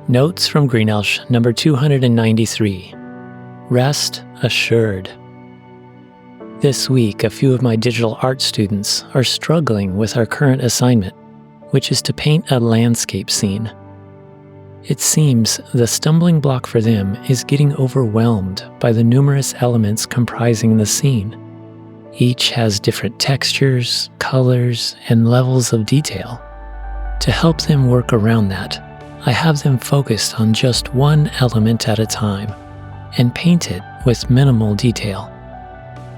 Notes from Greenelsh number 293. Rest assured. This week, a few of my digital art students are struggling with our current assignment, which is to paint a landscape scene. It seems the stumbling block for them is getting overwhelmed by the numerous elements comprising the scene. Each has different textures, colors, and levels of detail. To help them work around that, I have them focused on just one element at a time and paint it with minimal detail.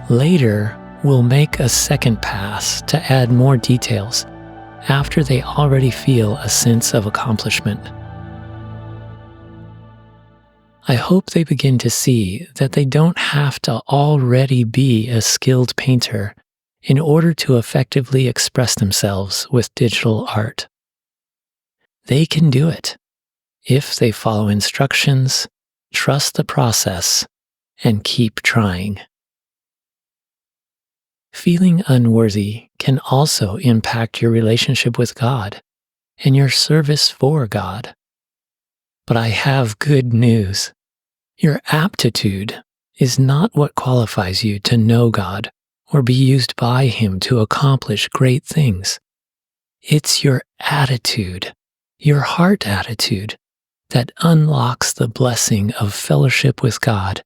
Later, we'll make a second pass to add more details after they already feel a sense of accomplishment. I hope they begin to see that they don't have to already be a skilled painter in order to effectively express themselves with digital art. They can do it if they follow instructions, trust the process, and keep trying. Feeling unworthy can also impact your relationship with God and your service for God. But I have good news. Your aptitude is not what qualifies you to know God or be used by Him to accomplish great things. It's your attitude, your heart attitude, that unlocks the blessing of fellowship with God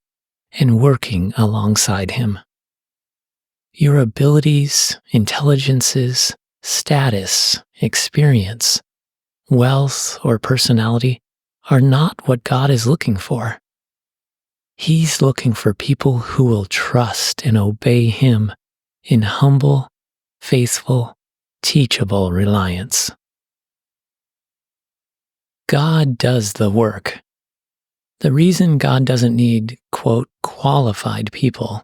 and working alongside Him. Your abilities, intelligences, status, experience, wealth, or personality are not what God is looking for. He's looking for people who will trust and obey Him in humble, faithful, teachable reliance. God does the work. The reason God doesn't need, quote, qualified people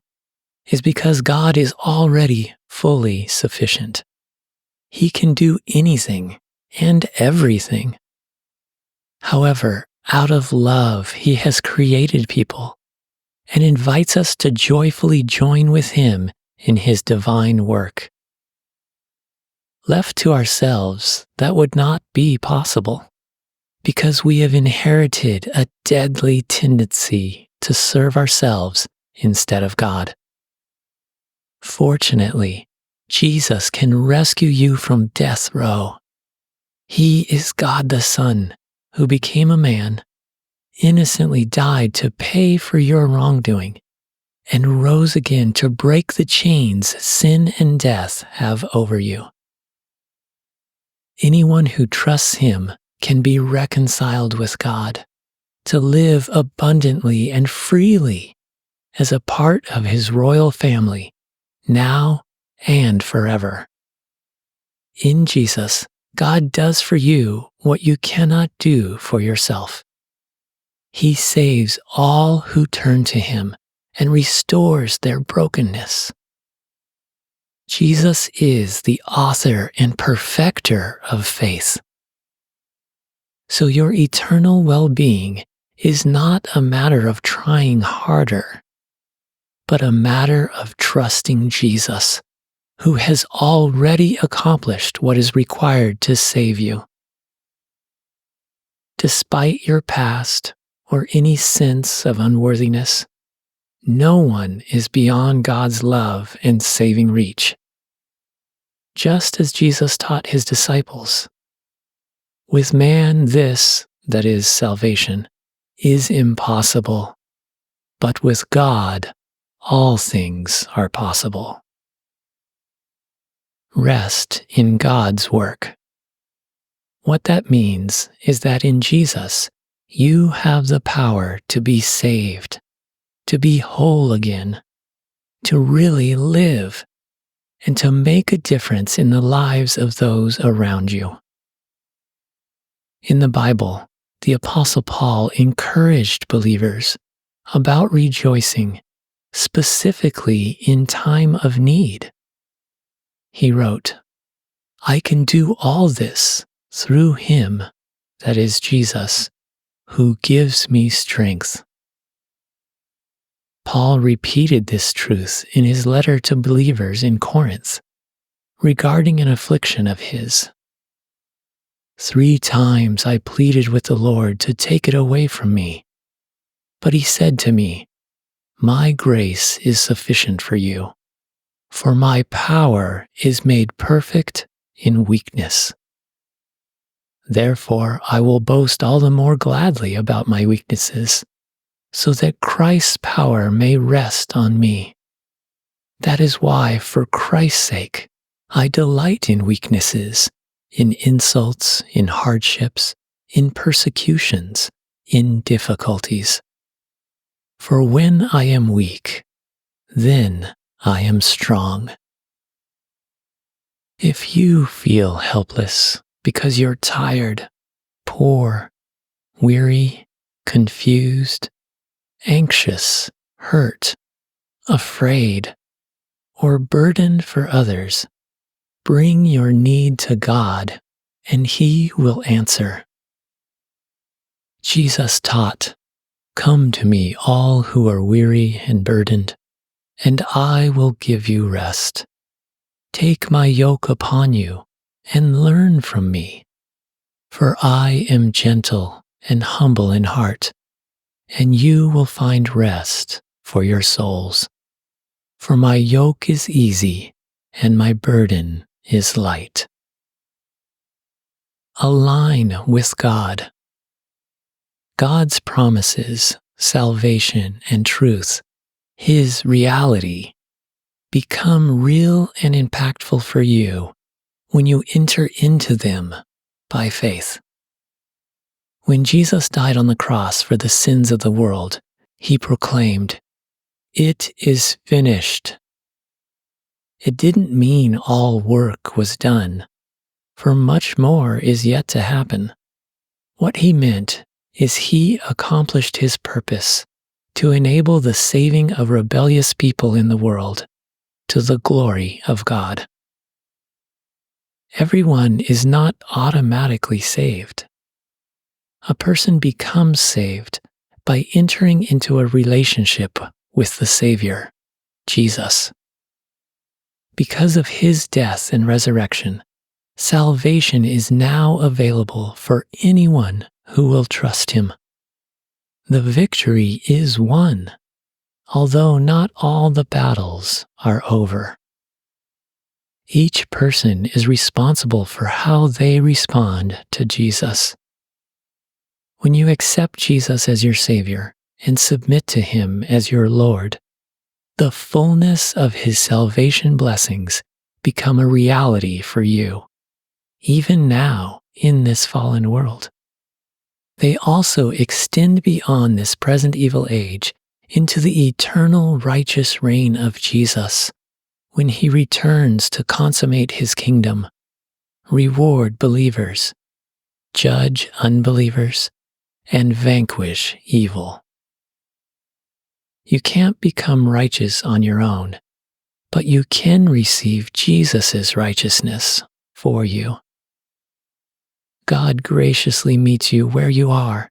is because God is already fully sufficient. He can do anything and everything. However, out of love, He has created people and invites us to joyfully join with Him in His divine work. Left to ourselves, that would not be possible, because we have inherited a deadly tendency to serve ourselves instead of God. Fortunately, Jesus can rescue you from death row. He is God the Son, who became a man, innocently died to pay for your wrongdoing, and rose again to break the chains sin and death have over you. Anyone who trusts Him can be reconciled with God, to live abundantly and freely as a part of His royal family, now and forever. In Jesus, God does for you what you cannot do for yourself. He saves all who turn to Him and restores their brokenness. Jesus is the author and perfecter of faith. So your eternal well-being is not a matter of trying harder, but a matter of trusting Jesus, who has already accomplished what is required to save you. Despite your past or any sense of unworthiness, no one is beyond God's love and saving reach. Just as Jesus taught His disciples, with man this, that is salvation, is impossible, but with God all things are possible. Rest in God's work. What that means is that in Jesus, you have the power to be saved, to be whole again, to really live, and to make a difference in the lives of those around you. In the Bible, the Apostle Paul encouraged believers about rejoicing, specifically in time of need. He wrote, "I can do all this through Him, that is Jesus, who gives me strength." Paul repeated this truth in his letter to believers in Corinth regarding an affliction of his. 3 times I pleaded with the Lord to take it away from me. But he said to me, My grace is sufficient for you, for my power is made perfect in weakness. Therefore, I will boast all the more gladly about my weaknesses, so that Christ's power may rest on me. That is why, for Christ's sake, I delight in weaknesses, in insults, in hardships, in persecutions, in difficulties. For when I am weak, then I am strong. If you feel helpless because you're tired, poor, weary, confused, anxious, hurt, afraid, or burdened for others, bring your need to God, and He will answer. Jesus taught, Come to me, all who are weary and burdened, and I will give you rest. Take my yoke upon you and learn from me, for I am gentle and humble in heart, and you will find rest for your souls. For my yoke is easy and my burden is light. Align with God. God's promises, salvation, and truth, His reality, become real and impactful for you when you enter into them by faith. When Jesus died on the cross for the sins of the world, He proclaimed, It is finished. It didn't mean all work was done, for much more is yet to happen. What He meant is He accomplished His purpose to enable the saving of rebellious people in the world to the glory of God. Everyone is not automatically saved. A person becomes saved by entering into a relationship with the Savior, Jesus. Because of His death and resurrection, salvation is now available for anyone who will trust Him. The victory is won, although not all the battles are over. Each person is responsible for how they respond to Jesus. When you accept Jesus as your Savior and submit to Him as your Lord, the fullness of His salvation blessings become a reality for you, even now in this fallen world. They also extend beyond this present evil age into the eternal righteous reign of Jesus, when He returns to consummate His kingdom, reward believers, judge unbelievers, and vanquish evil. You can't become righteous on your own, but you can receive Jesus' righteousness for you. God graciously meets you where you are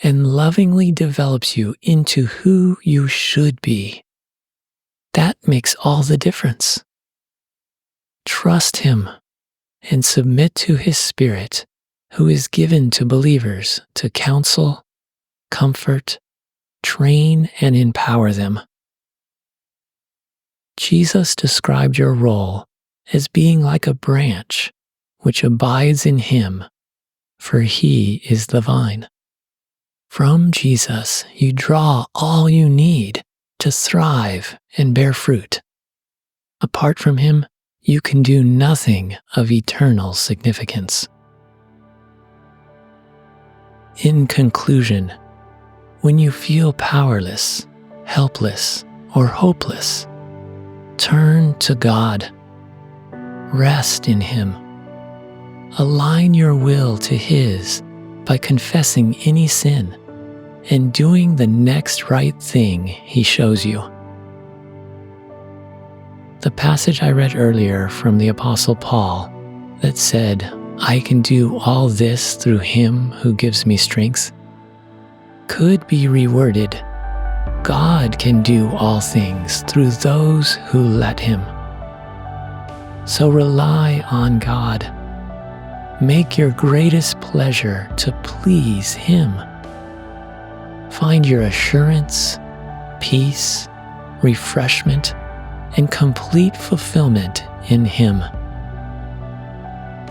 and lovingly develops you into who you should be. That makes all the difference. Trust Him and submit to His Spirit, who is given to believers to counsel, comfort, train, and empower them. Jesus described your role as being like a branch which abides in Him, for He is the vine. From Jesus, you draw all you need to thrive and bear fruit. Apart from Him, you can do nothing of eternal significance. In conclusion, when you feel powerless, helpless, or hopeless, turn to God. Rest in Him. Align your will to His by confessing any sin and doing the next right thing He shows you. The passage I read earlier from the Apostle Paul that said, I can do all this through Him who gives me strength, could be reworded, God can do all things through those who let Him. So rely on God. make your greatest pleasure to please Him. Find your assurance, peace, refreshment, and complete fulfillment in Him.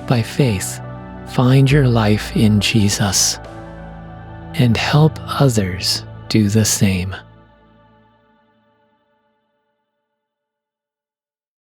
By faith, find your life in Jesus and help others do the same.